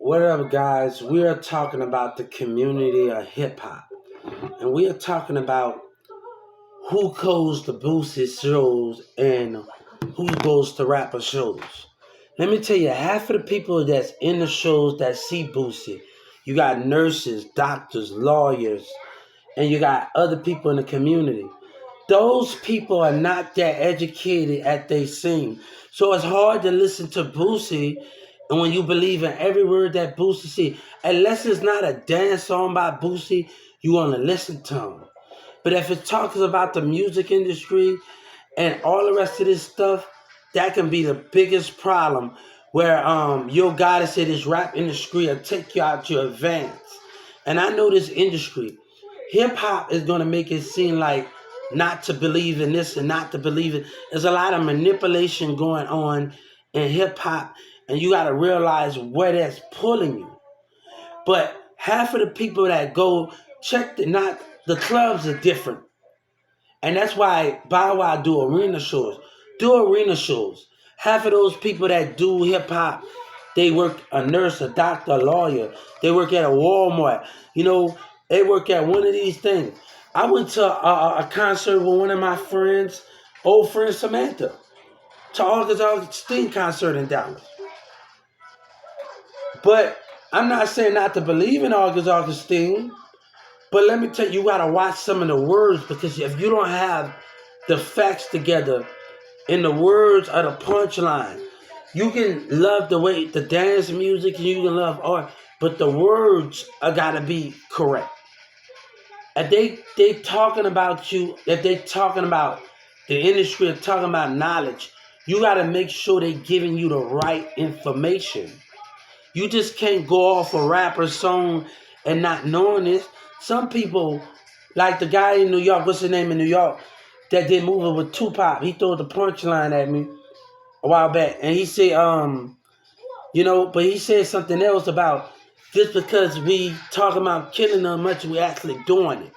What up, guys? We are talking about the community of hip hop, and we are talking about who goes to Boosie shows and who goes to rapper shows. Let me tell you, half of the people that's in the shows that see Boosie, you got nurses, doctors, lawyers, and you got other people in the community. Those people are not that educated as they seem. So it's hard to listen to Boosie and when you believe in every word that Boosie says. Unless it's not a dance song by Boosie, you want to listen to him. But if it talks about the music industry and all the rest of this stuff, that can be the biggest problem where your gotta say this rap industry will take you out your advance. And I know this industry. Hip hop is gonna make it seem like not to believe in this and not to believe it. There's a lot of manipulation going on in hip hop, and you gotta realize where that's pulling you. But half of the people that go check the clubs are different. And that's why Bow Wow do arena shows. Do arena shows. Half of those people that do hip hop, they work a nurse, a doctor, a lawyer. They work at a Walmart. They work at one of these things. I went to a concert with one of my friends, old friend Samantha, to Augustine concert in Dallas. But I'm not saying not to believe in Augustine. But let me tell you, you gotta watch some of the words because if you don't have the facts together in the words of the punchline, you can love the way the dance music and you can love art, but the words are gotta be correct. If they talking about you, if they talking about the industry or talking about knowledge, you gotta make sure they giving you the right information. You just can't go off a rapper song and not knowing this. Some people, like the guy in New York, what's his name in New York, that did moving with Tupac. He threw the punchline at me a while back, and he said, but he said something else about just because we talking about killing them much, we actually doing it.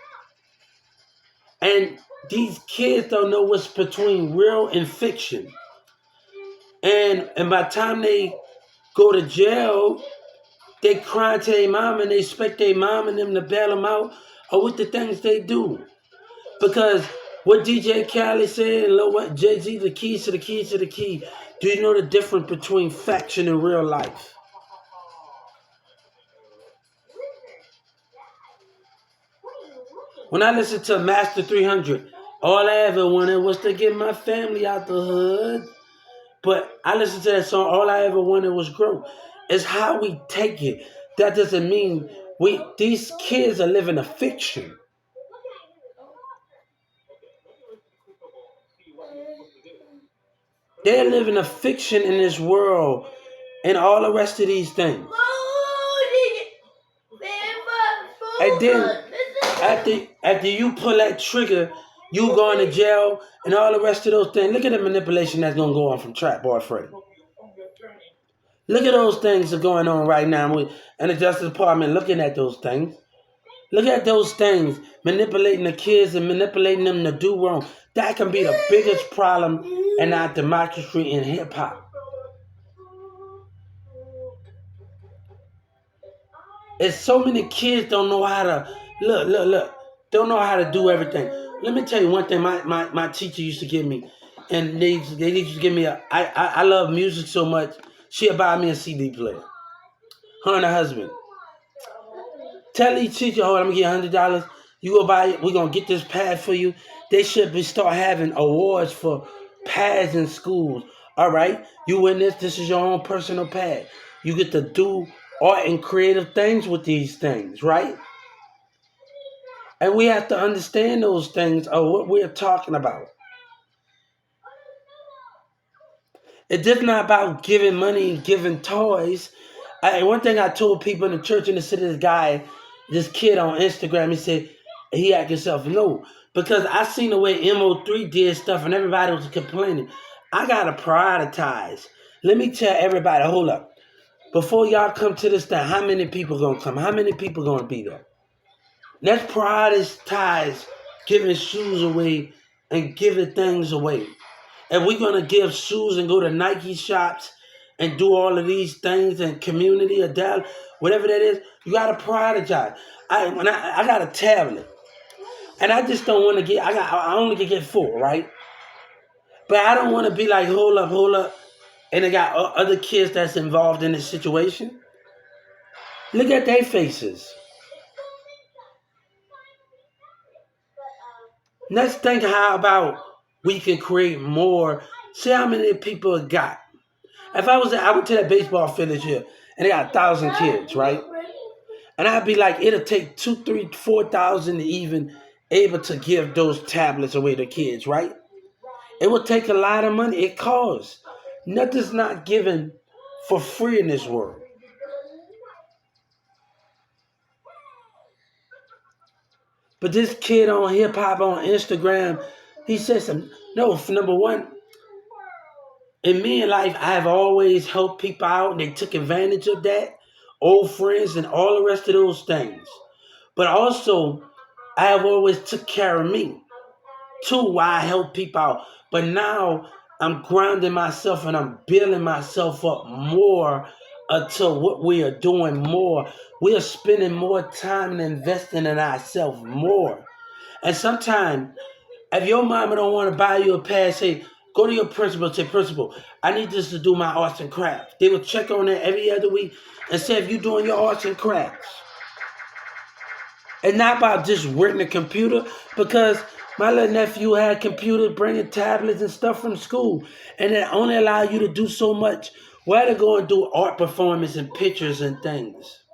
And these kids don't know what's between real and fiction. And by the time they go to jail, they cry to their mom and they expect their mom and them to bail them out or with the things they do. Because what DJ Khaled said and what Jay-Z, the keys to the keys to the key. Do you know the difference between faction and real life? When I listened to Master 300, all I ever wanted was to get my family out the hood. But I listened to that song, all I ever wanted was growth. It's how we take it. That doesn't mean these kids are living a fiction. They're living a fiction in this world and all the rest of these things. And then after you pull that trigger, you going to jail and all the rest of those things. Look at the manipulation that's going to go on from Trap Boy Freddy. Look at those things that are going on right now and the Justice Department looking at those things. Look at those things, manipulating the kids and manipulating them to do wrong. That can be the biggest problem in our democracy in hip-hop. And so many kids don't know how to, don't know how to do everything. Let me tell you one thing my teacher used to give me, and they used to give me I love music so much, she'll buy me a CD player. Her and her husband. Tell each teacher, I'm going to get $100. You go buy it. We're going to get this pad for you. They should start having awards for pads in schools. All right? You win this. This is your own personal pad. You get to do art and creative things with these things, right? And we have to understand those things of what we're talking about. It's just not about giving money and giving toys. One thing I told people in the church in the city, this kid on Instagram, he said, he asked himself, no, because I seen the way MO3 did stuff and everybody was complaining. I got to prioritize. Let me tell everybody, hold up. Before y'all come to this thing, how many people going to come? How many people going to be there? Let's prioritize giving shoes away and giving things away. If we're going to give shoes and go to Nike shops and do all of these things in community or Dallas, whatever that is, you gotta prioritize. I got a tablet, and I just don't want to get. I only can get 4, right? But I don't want to be like, hold up, and I got other kids that's involved in this situation. Look at their faces. Let's think how about we can create more. See how many people it got. If I went to that baseball field here, and they got 1,000 kids, right? And I'd be like, it'll take 2, 3, 4,000 to even able to give those tablets away to kids, right? It would take a lot of money. It costs. Nothing's not given for free in this world. But this kid on hip hop on Instagram, he said some. No, for number one, in me in life, I have always helped people out, and they took advantage of that. Old friends and all the rest of those things. But also, I have always took care of me. Too, why I help people out. But now I'm grounding myself and I'm building myself up more until what we are doing more. We are spending more time and investing in ourselves more. And sometimes, if your mama don't want to buy you a pad, say, go to your principal, say, principal, I need this to do my arts and crafts. They will check on it every other week and say, if you're doing your arts and crafts. And not about just working the computer, because my little nephew had computers, bringing tablets and stuff from school, and it only allow you to do so much. Where to go and do art performance and pictures and things.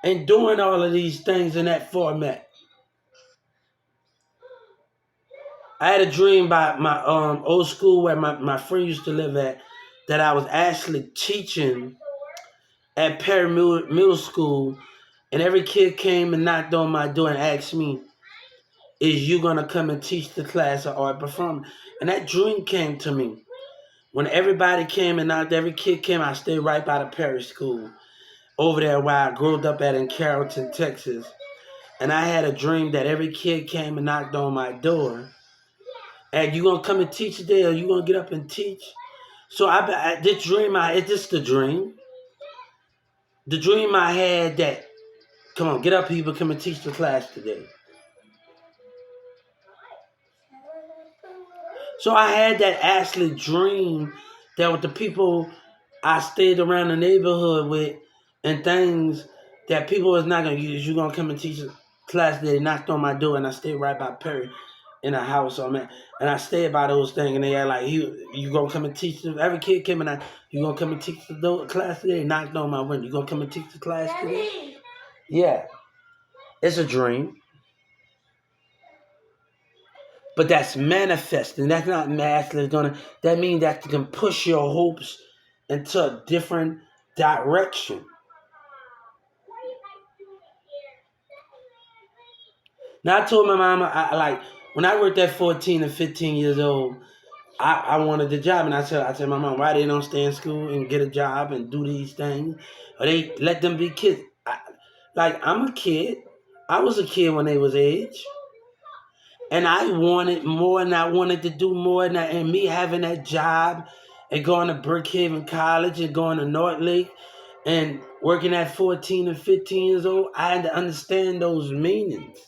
And doing all of these things in that format. I had a dream by my old school where my friend used to live at, that I was actually teaching at Perry Middle School, and every kid came and knocked on my door and asked me, is you going to come and teach the class of art performance? And that dream came to me. When everybody came and knocked, every kid came, I stayed right by the Perry School, over there where I grew up at in Carrollton, Texas. And I had a dream that every kid came and knocked on my door. And you going to come and teach today, or you going to get up and teach? So this dream, it's just the dream. The dream I had that, come on, get up people, come and teach the class today. So I had that actually dream that with the people I stayed around the neighborhood with and things that people was not going to use. You're going to come and teach a class today. They knocked on my door and I stayed right by Perry in a house. And I stayed by those things, and they had like, you going to come and teach them? Every kid came and you going to come and teach the class today? They knocked on my window. You going to come and teach the class today? Yeah. It's a dream. But that's manifesting. That's not masculine. That means that you can push your hopes into a different direction. Now I told my mama, when I worked at 14 and 15 years old, I wanted the job, and I said, my mom, why they don't stay in school and get a job and do these things, or they let them be kids? I'm a kid. I was a kid when they was age. And I wanted more, and I wanted to do more, and me having that job and going to Brookhaven College and going to North Lake and working at 14 and 15 years old, I had to understand those meanings.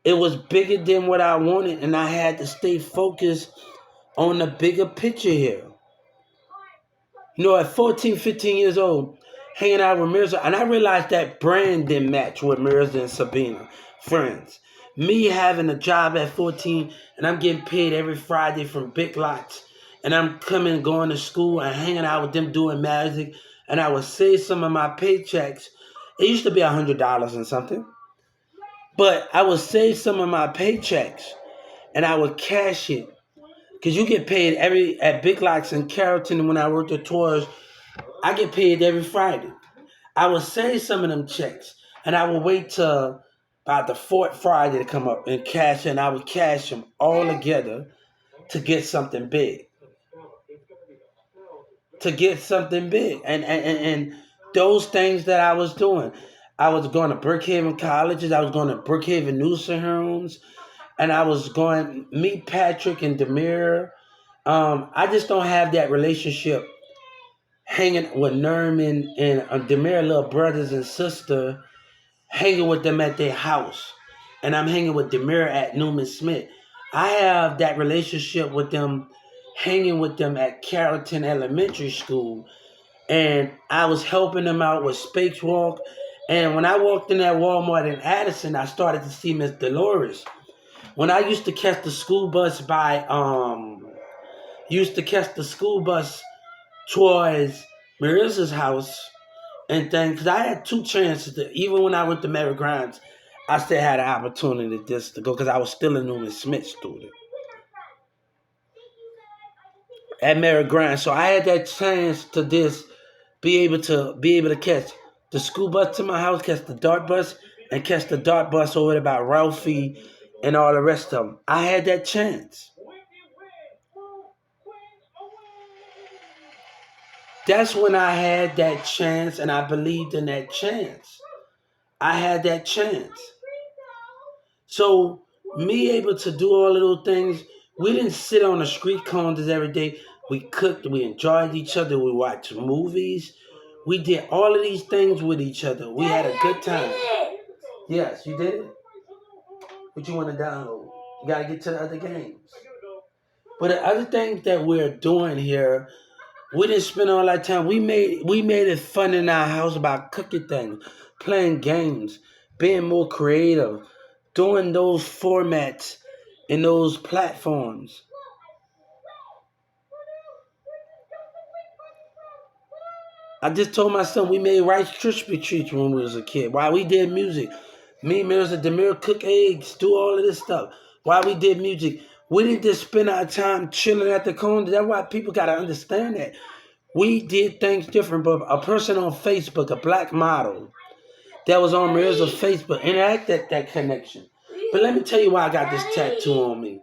It was bigger than what I wanted, and I had to stay focused on the bigger picture here. At 14, 15 years old, hanging out with Mirza, and I realized that brand didn't match with Mirza and Sabina, friends. Me having a job at 14, and I'm getting paid every Friday from Big Lots, and I'm coming, going to school and hanging out with them doing magic, and I would save some of my paychecks. It used to be $100 and something, but I would save some of my paychecks, and I would cash it, because you get paid at Big Lots in Carrollton. When I worked at Tours, I get paid every Friday. I would save some of them checks, and I would wait till about the fourth Friday to come up and cash in. I would cash them all together to get something big. And those things that I was doing. I was going to Brookhaven colleges. I was going to Brookhaven nursing homes. and I was going meet Patrick and Demir. I just don't have that relationship hanging with Nerman and Demir little brothers and sister, hanging with them at their house, and I'm hanging with Demir at Newman Smith. I have that relationship with them, hanging with them at Carrollton Elementary School, and I was helping them out with Space Walk. And when I walked in that Walmart in Addison, I started to see Miss Dolores. When I used to catch the school bus towards Marissa's house and things, because I had two chances to, even when I went to Mary Grimes, I still had an opportunity just to go because I was still a Newman Smith student at Mary Grimes. So I had that chance to just be able to catch the school bus to my house, catch the dart bus, and catch the dart bus over there by Ralphie and all the rest of them. I had that chance. That's when I had that chance, and I believed in that chance. I had that chance. So me able to do all of those things, we didn't sit on the street corners every day. We cooked, we enjoyed each other, we watched movies. We did all of these things with each other. We had a good time. Yes, you did it? What you want to download? You got to get to the other games. But the other things that we're doing here, we didn't spend all that time. We made it fun in our house about cooking things, playing games, being more creative, doing those formats and those platforms. I just told my son we made Rice Krispie treats when we was a kid. While we did music, me and Mirza Demir cook eggs, do all of this stuff. While we did music, we didn't just spend our time chilling at the corner. That's why people gotta understand that. We did things different, but a person on Facebook, a black model, that was on Mirza's Facebook, interacted that connection. But let me tell you why I got this tattoo on me.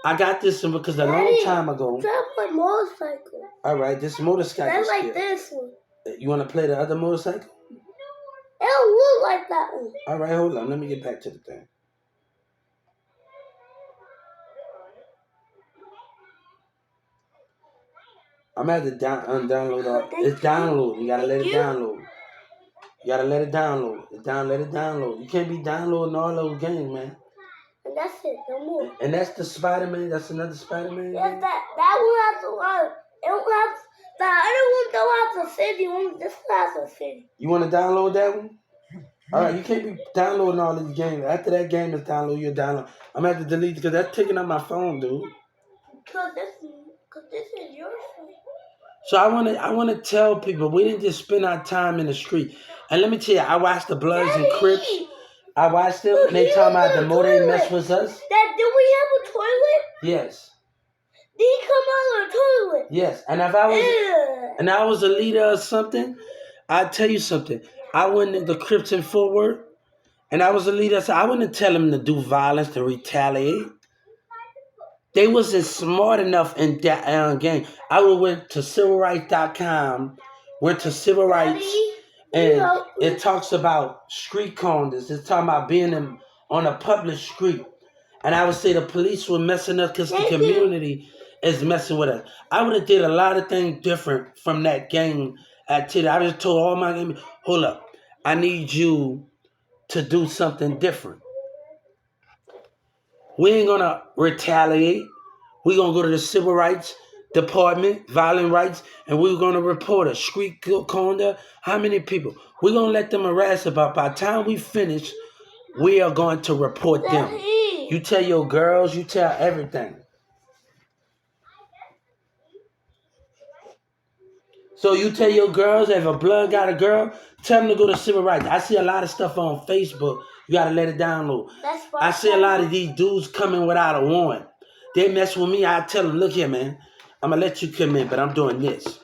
I got this because a long time ago. That's my motorcycle. All right, this motorcycle. That's like this one. You want to play the other motorcycle? It don't look like that one. All right, hold on. Let me get back to the thing. I'm going to have to undownload all. It's download. You got to let it download. You got to let it download. Let it download. You can't be downloading all those games, man. And that's it. No more. And that's the Spider-Man. That's another Spider-Man. Yes, that one has a lot. It don't have. The other one don't have a city. This one has a city. You want to download that one? All right, you can't be downloading all these games. After that game is download, you'll download. I'm going to have to delete because that's taking up my phone, dude. Because this is your phone. So I want to tell people we didn't just spend our time in the street. And let me tell you, I watched the Bloods and Crips. I watched them, and they talking about the more they mess with us. That do we have a toilet? Yes. Did he come out of the toilet? Yes. And if I was a leader or something, I'd tell you something. I went in the Crips in Fort Worth, and I was a leader, so I wouldn't tell them to do violence, to retaliate. They wasn't smart enough in that game. I would went to civilrights.com, went to civil rights, and it talks about street corners. It's talking about being on a public street. And I would say the police were messing up because the community is messing with us. I would have did a lot of things different from that gang activity. I just told all my game, hold up, I need you to do something different. We ain't gonna retaliate. We're gonna go to the civil rights department, violent rights, and we're gonna report a street corner. How many people? We're gonna let them harass about. By the time we finish, we are going to report them. You tell your girls, you tell everything. So you tell your girls, if a blood got a girl, tell them to go to civil rights. I see a lot of stuff on Facebook. You got to let it download. I see a lot of these dudes coming without a warrant. They mess with me. I tell them, look here, man. I'm going to let you come in, but I'm doing this.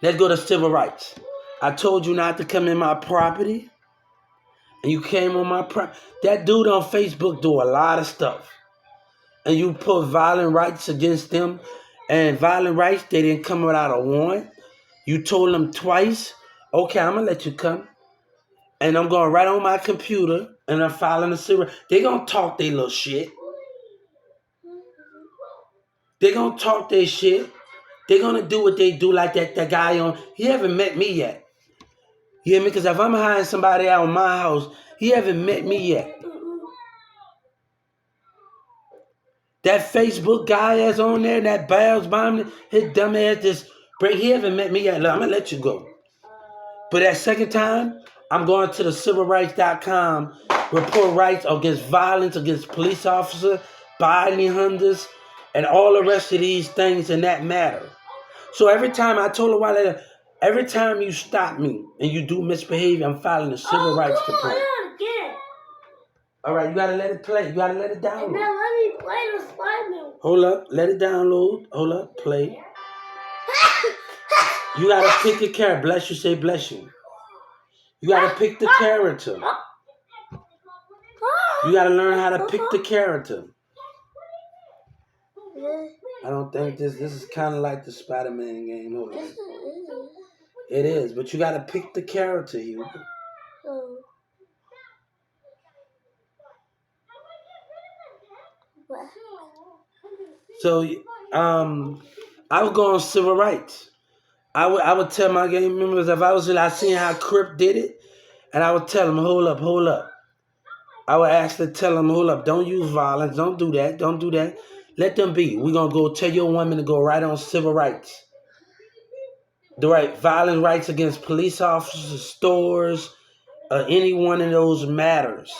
Let's go to civil rights. I told you not to come in my property, and you came on my property. That dude on Facebook do a lot of stuff. And you put violent rights against them. And violent rights, they didn't come without a warrant. You told them twice, okay, I'm going to let you come. And I'm going right on my computer. and I'm filing a civil. They gonna talk their little shit. They gonna talk their shit. They gonna do what they do, like that guy on. He haven't met me yet. You hear me? Because if I'm hiring somebody out of my house, he haven't met me yet. That Facebook guy that's on there, that Biles bomb, his dumb ass just break. He haven't met me yet. Look, I'm gonna let you go. But that second time, I'm going to the civilrights.com, report rights against violence against police officers, bounty hunters, and all the rest of these things in that matter. So every time I told her while later, every time you stop me and you do misbehavior, I'm filing a civil rights complaint. All right, you gotta let it play. You gotta let it download. Now let me play the Spider-Man. Hold up, let it download. Hold up, play. You gotta pick a character. Bless you, say bless you. You gotta pick the character. You gotta learn how to pick the character. I don't think this is kind of like the Spider-Man game. Hold on. It is, but you gotta pick the character, Hugh. So, I would go on civil rights. I would tell my gang members if I seen how Crip did it, and I would tell them, hold up. I would actually tell them, hold up, don't use violence, don't do that. Let them be. We're gonna go tell your woman to go right on civil rights. The right violent rights against police officers, stores, any one of those matters.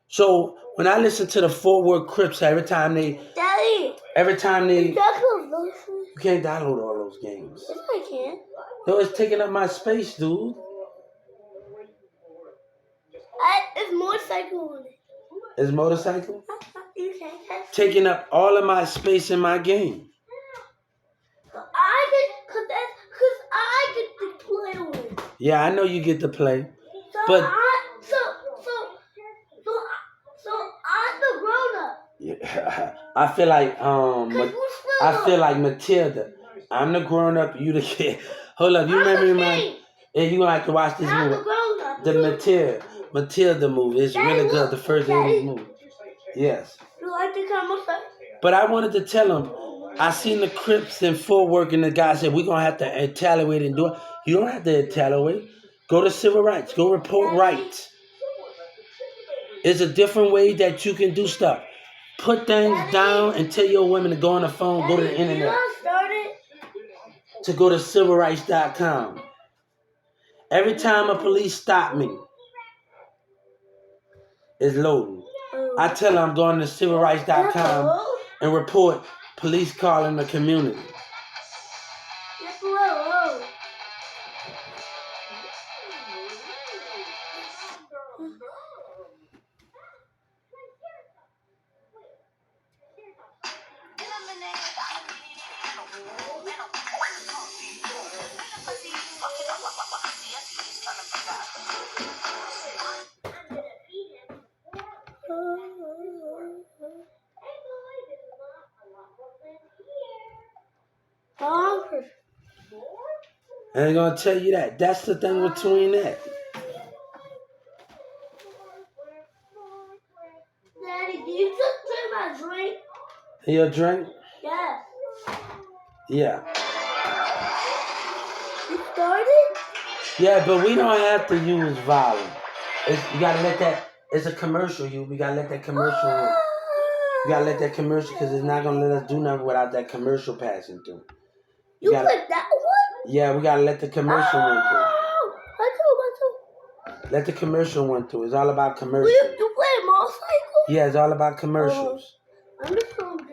So when I listen to the Fort Worth Crips, every time they, Daddy, you can't download all those games. Yes, I can. No, it's taking up my space, dude. It's motorcycle on it. It's motorcycle? You can't. Taking up all of my space in my game. Cause I get to play with it. Yeah, I know you get to play. So But I'm the grown up. yeah, I feel like Matilda. I'm the grown up, you the kid. Hold up, you remember my? Yeah, you gonna have to watch this I'm movie. the grown up. The Matilda movie. It's really good. The first 80s movie. Yes. You like the camera? But I wanted to tell him. I seen the Crips in Fort Worth, and the guy said we're gonna have to retaliate and do it. You don't have to retaliate. Go to civil rights. Go report rights. It's a different way that you can do stuff. Put things down and tell your women to go on the phone, go to the internet. To go to civilrights.com. Every time a police stop me, it's loading. I tell them I'm going to civilrights.com and report police calling the community. I ain't gonna tell you that. That's the thing between that. Daddy, do you just drink my drink? Your drink? Yes. Yeah. You started? Yeah, but we don't have to use violence. You gotta let that. It's a commercial, we gotta let that commercial run. You gotta let that commercial, because it's not gonna let us do nothing without that commercial passing through. You put that one? Yeah, we gotta let the commercial run through. I Let the commercial run through. It's all about commercials. You play motorcycle? Yeah, it's all about commercials. I'm just going to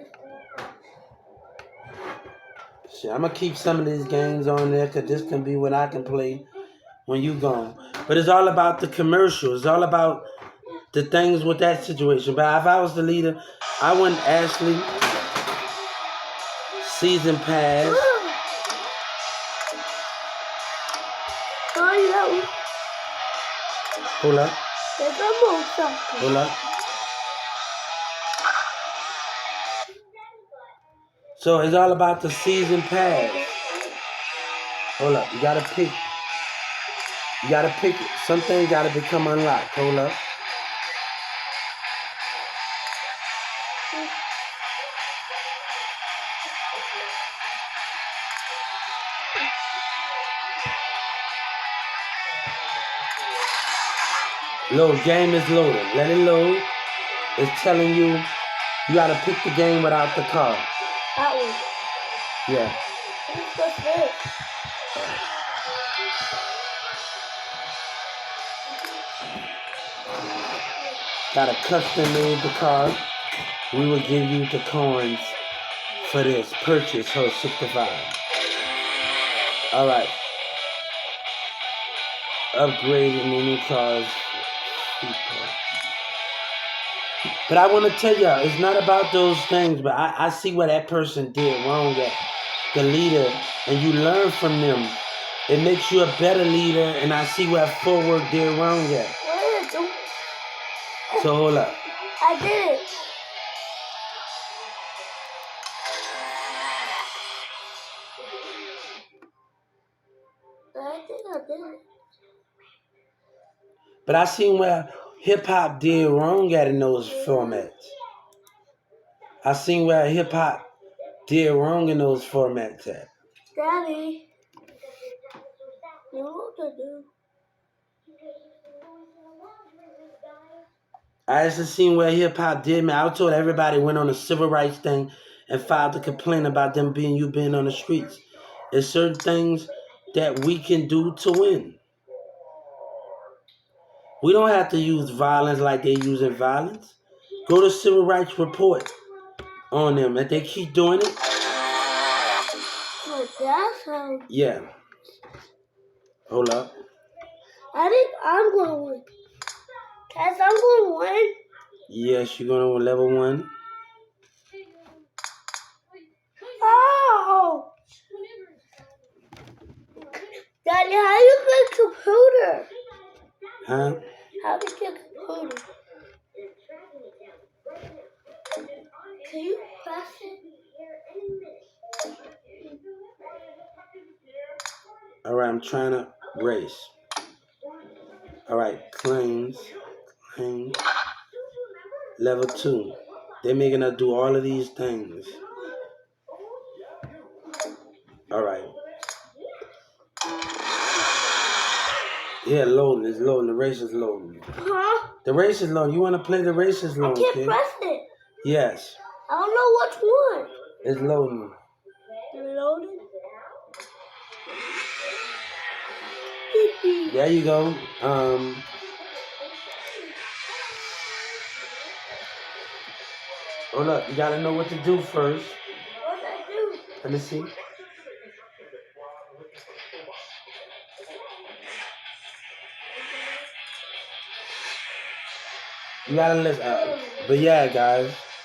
Shit, I'm gonna keep some of these games on there, because this can be what I can play when you gone. But it's all about the commercials. It's all about the things with that situation. But if I was the leader, I want Ashley season pass. Hold up. Hold up. So it's all about the season pass. Hold up. You gotta pick. You gotta pick it. Some things gotta become unlocked. Hold up. Load, game is loading. Let it load. It's telling you gotta pick the game without the car. That one. Yeah. What's this? Gotta custom made the car. We will give you the coins for this. Purchase her 65. Alright. Upgrading any cars. But I want to tell y'all, it's not about those things, but I see what that person did wrong at the leader, and you learn from them. It makes you a better leader, and I see what Forward did wrong at. What did I do? So hold up. I did it. I think I did it. But I seen where hip hop did wrong at in those formats. I seen where hip hop did wrong in those formats at. Daddy, you know what to do. I just seen where hip hop did, man. I was told everybody went on a civil rights thing and filed a complaint about them being on the streets. There's certain things that we can do to win. We don't have to use violence like they're using violence. Go to Civil Rights Report on them. If they keep doing it. So that's how. Yeah. Hold up. I think I'm going to win. Guys, I'm going to win. Yes, you're going to win level 1. Oh! Daddy, how do you get a computer? Huh? How do you get a computer? Can you press it? Alright, I'm trying to race. Alright, claims. Level 2. They're making us do all of these things. Alright. Yeah, loading. It's loading. The race is loading. Huh? The race is loading. You want to play the race is loading, I can't kid? press it. Yes. I don't know which one. It's loading. Loaded? There you go. Hold up. You got to know what to do first. What did I do? Let me see. You gotta listen. But yeah, guys.